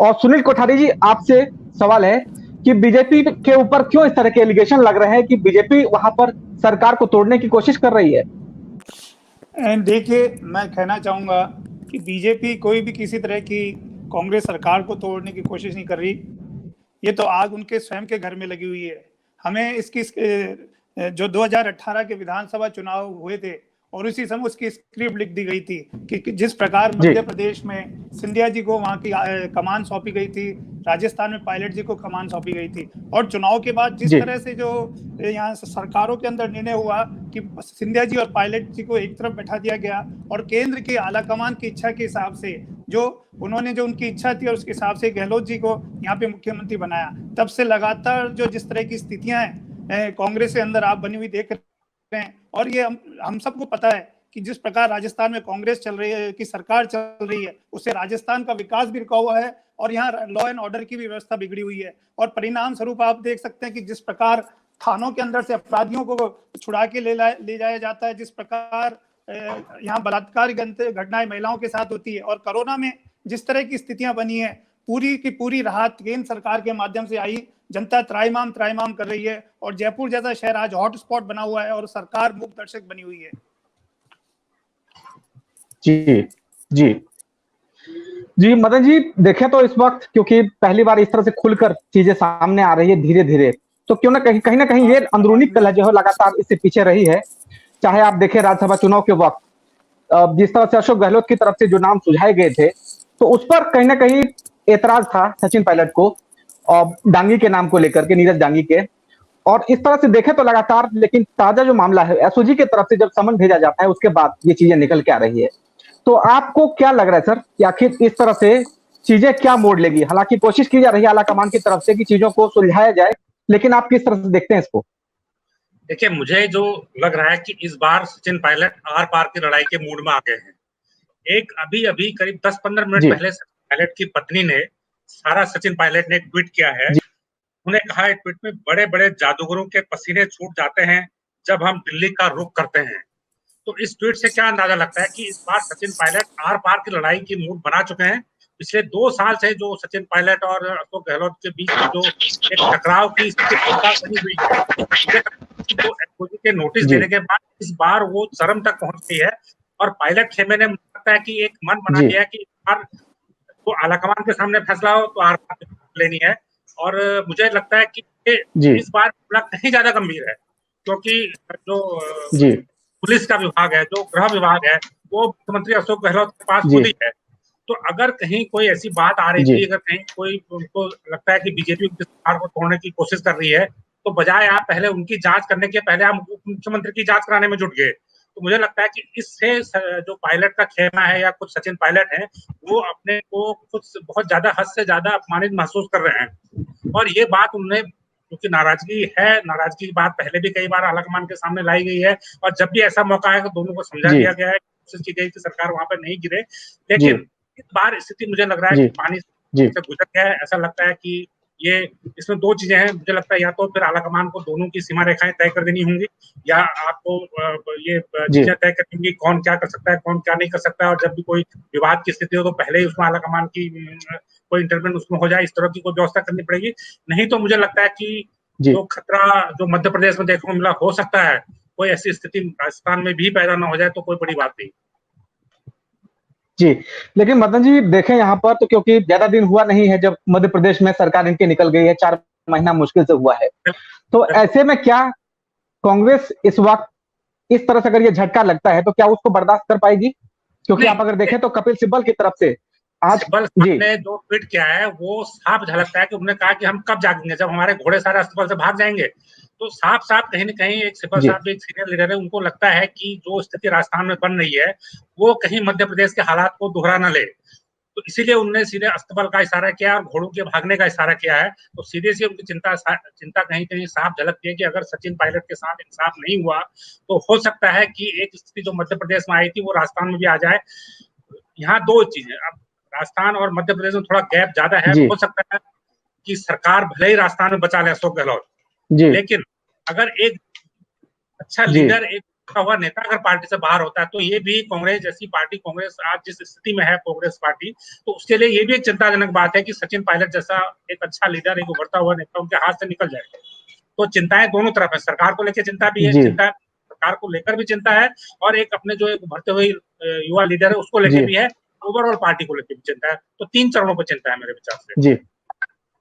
और सुनील कोठारी जी, आपसे सवाल है कि बीजेपी के ऊपर क्यों इस तरह के एलिगेशन लग रहे हैं कि बीजेपी वहां पर सरकार को तोड़ने की कोशिश कर रही है? देखिए, मैं कहना चाहूँगा कि बीजेपी कोई भी किसी तरह की कांग्रेस सरकार को तोड़ने की कोशिश नहीं कर रही। ये तो आग उनके स्वयं के घर में लगी हुई है। हमें इसकी जो 2018 के विधानसभा चुनाव हुए थे और उसी समय उसकी स्क्रिप्ट लिख दी गई थी कि जिस प्रकार मध्य प्रदेश में सिंधिया जी को वहां की कमान सौंपी गई थी, राजस्थान में पायलट जी को कमान सौंपी गई थी, और चुनाव के बाद जिस तरह से जो यहाँ सरकारों के अंदर निर्णय हुआ कि सिंधिया जी और पायलट जी को एक तरफ बैठा दिया गया और केंद्र की आला कमान की इच्छा के हिसाब से जो उन्होंने जो उनकी इच्छा थी और उसके हिसाब से गहलोत जी को यहाँ पे मुख्यमंत्री बनाया, तब से लगातार जो जिस तरह की स्थितियां हैं कांग्रेस के अंदर आप बनी हुई देख रहे हैं। और ये हम सबको पता है कि जिस प्रकार राजस्थान में कांग्रेस चल रही है, की सरकार चल रही है, उससे राजस्थान का विकास भी रुका हुआ है और यहाँ लॉ एंड ऑर्डर की भी व्यवस्था बिगड़ी हुई है। और परिणाम स्वरूप आप देख सकते हैं कि जिस प्रकार थानों के अंदर से अपराधियों को छुड़ा के ले जाया जाता है, जिस प्रकार यहाँ बलात्कार घटनाएं महिलाओं के साथ होती है, और कोरोना में जिस तरह की स्थितियां बनी है, पूरी की पूरी राहत केंद्र सरकार के माध्यम से आई। जनता त्राईमाम कर रही है और जयपुर जैसा शहर आज हॉटस्पॉट बना हुआ है और सरकार मूक दर्शक बनी हुई है। जी जी जी मदन जी, देखें तो इस वक्त क्योंकि पहली बार इस तरह से खुलकर चीजें सामने आ रही है धीरे धीरे, तो क्यों ना कहीं ये अंदरूनी कलह जो है लगातार इससे पीछे रही है। चाहे आप देखें राज्यसभा चुनाव के वक्त जिस तरह से अशोक गहलोत की तरफ से जो नाम सुझाए गए थे, तो उस पर कहीं ना कहीं एतराज था सचिन पायलट को और डांगी के नाम को लेकर के, नीरज डांगी के। और इस तरह से देखें तो लगातार, लेकिन ताजा जो मामला है एसओजी की तरफ से जब समन भेजा जाता है उसके बाद ये चीजें निकल के आ रही है। तो आपको क्या लग रहा है सर कि आखिर इस तरह से चीजें क्या मोड़ लेगी? हालांकि कोशिश की जा रही है आलाकमान की तरफ से कि चीजों को सुलझाया जाए, लेकिन आप किस तरह से देखते हैं इसको? देखिए, मुझे जो लग रहा है कि इस बार सचिन पायलट आर पार की लड़ाई के मूड में आ गए हैं। एक अभी करीब 10-15 मिनट पहले सचिन पायलट की पत्नी ने सचिन पायलट ने ट्वीट किया है। उन्होंने कहा है ट्वीट में, बड़े बड़े जादूगरों के पसीने छूट जाते हैं जब हम दिल्ली का रुख करते हैं। तो इस ट्वीट से क्या अंदाजा लगता है कि इस बार सचिन पायलट आर पार की लड़ाई की मूड बना चुके हैं। पिछले 2 साल से जो सचिन पायलट और अशोक गहलोत के बीच जो एक टकराव की स्थिति बनी हुई है, तो एसओजी के नोटिस देने के बाद इस बार वो चरम तक पहुंच गई है और पायलट खेमे ने लगता है कि एक मन बना लिया कि इस बार तो आलाकमान के सामने फैसला हो तो आर पार लेनी है। और मुझे लगता है कि इस बार मामला कहीं ज्यादा गंभीर है, क्योंकि जो पुलिस का विभाग है, जो गृह विभाग है, वो मुख्यमंत्री अशोक गहलोत के पास खुद ही है। तो अगर कहीं कोई ऐसी बात आ रही थी, अगर कहीं कोई उनको लगता है कि बीजेपी उनकी सरकार को तोड़ने की कोशिश कर रही है, तो बजाय आप पहले उनकी जांच करने के पहले आप मुख्यमंत्री की जांच कराने में जुट गए। तो मुझे लगता है कि इससे जो पायलट का खेमा है या कुछ सचिन पायलट है, वो अपने को कुछ बहुत ज्यादा हद से ज्यादा अपमानित महसूस कर रहे हैं। और ये बात उन्हें, क्योंकि नाराजगी की बात पहले भी कई बार आलाकमान के सामने लाई गई है और जब भी ऐसा मौका है तो दोनों को समझा दिया गया है, कोशिश की गई कि सरकार वहां पर नहीं गिरे। लेकिन इस बार स्थिति मुझे लग रहा है कि पानी से गुजर गया है। ऐसा लगता है कि ये इसमें 2 चीजें हैं। मुझे लगता है या तो फिर आलाकमान को दोनों की सीमा रेखाएं तय कर देनी होंगी, या आपको ये चीजें तय करनी होंगी कौन क्या कर सकता है, कौन क्या नहीं कर सकता है। और जब भी कोई विवाद की स्थिति हो तो पहले ही उसमें आलाकमान की कोई इंटरवेंट उसमें हो जाए, इस तरह की कोई व्यवस्था करनी पड़ेगी। नहीं तो मुझे लगता है कि जो खतरा जो मध्य प्रदेश में देखने को मिला, हो सकता है कोई ऐसी स्थिति राजस्थान में भी पैदा ना हो जाए, तो कोई बड़ी बात नहीं। जी, लेकिन मदन जी देखें यहाँ पर तो, क्योंकि ज्यादा दिन हुआ नहीं है जब मध्य प्रदेश में सरकार इनके निकल गई है, 4 महीना मुश्किल से हुआ है। तो ऐसे में क्या कांग्रेस इस वक्त इस तरह से अगर ये झटका लगता है तो क्या उसको बर्दाश्त कर पाएगी? क्योंकि आप अगर देखें तो कपिल सिब्बल की तरफ से आज सिब्बल ने जो ट्वीट किया है वो साफ झलकता है कि उन्होंने कहा कि हम कब जागेंगे, जब हमारे घोड़े सारे अस्पताल से भाग जाएंगे। तो साफ कहीं न कहीं एक सिब्बल साहब एक सीनियर लीडर है, उनको लगता है कि जो स्थिति राजस्थान में बन रही है वो कहीं मध्य प्रदेश के हालात को दोहरा ना ले। तो इसीलिए उन्होंने सीधे अस्तबल का इशारा किया और घोड़ों के भागने का इशारा किया है। तो सीधे से उनकी चिंता कहीं कहीं साफ झलकती है कि अगर सचिन पायलट के साथ इंसाफ नहीं हुआ तो हो सकता है कि एक स्थिति जो मध्य प्रदेश में आई थी वो राजस्थान में भी आ जाए। यहाँ 2 चीजें, अब राजस्थान और मध्य प्रदेश में थोड़ा गैप ज्यादा है। हो सकता है कि सरकार भले ही राजस्थान में बचा ले अशोक गहलोत, लेकिन अगर एक अच्छा लीडर, एक उभरता हुआ नेता अगर पार्टी से बाहर होता है तो ये भी कांग्रेस जैसी पार्टी, कांग्रेस आज जिस स्थिति में है कांग्रेस पार्टी, तो उसके लिए ये भी एक चिंताजनक बात है कि सचिन पायलट जैसा एक अच्छा लीडर, एक उभरता हुआ नेता उनके हाथ से निकल जाएगा। तो चिंताएं दोनों तरफ है, सरकार को लेकर चिंता भी है, चिंता सरकार को लेकर भी चिंता है, और एक अपने जो एक उभरते हुए युवा लीडर है उसको लेकर भी है, ओवरऑल पार्टी को लेकर भी चिंता है। तो 3 चरणों पर चिंता है मेरे विचार से। जी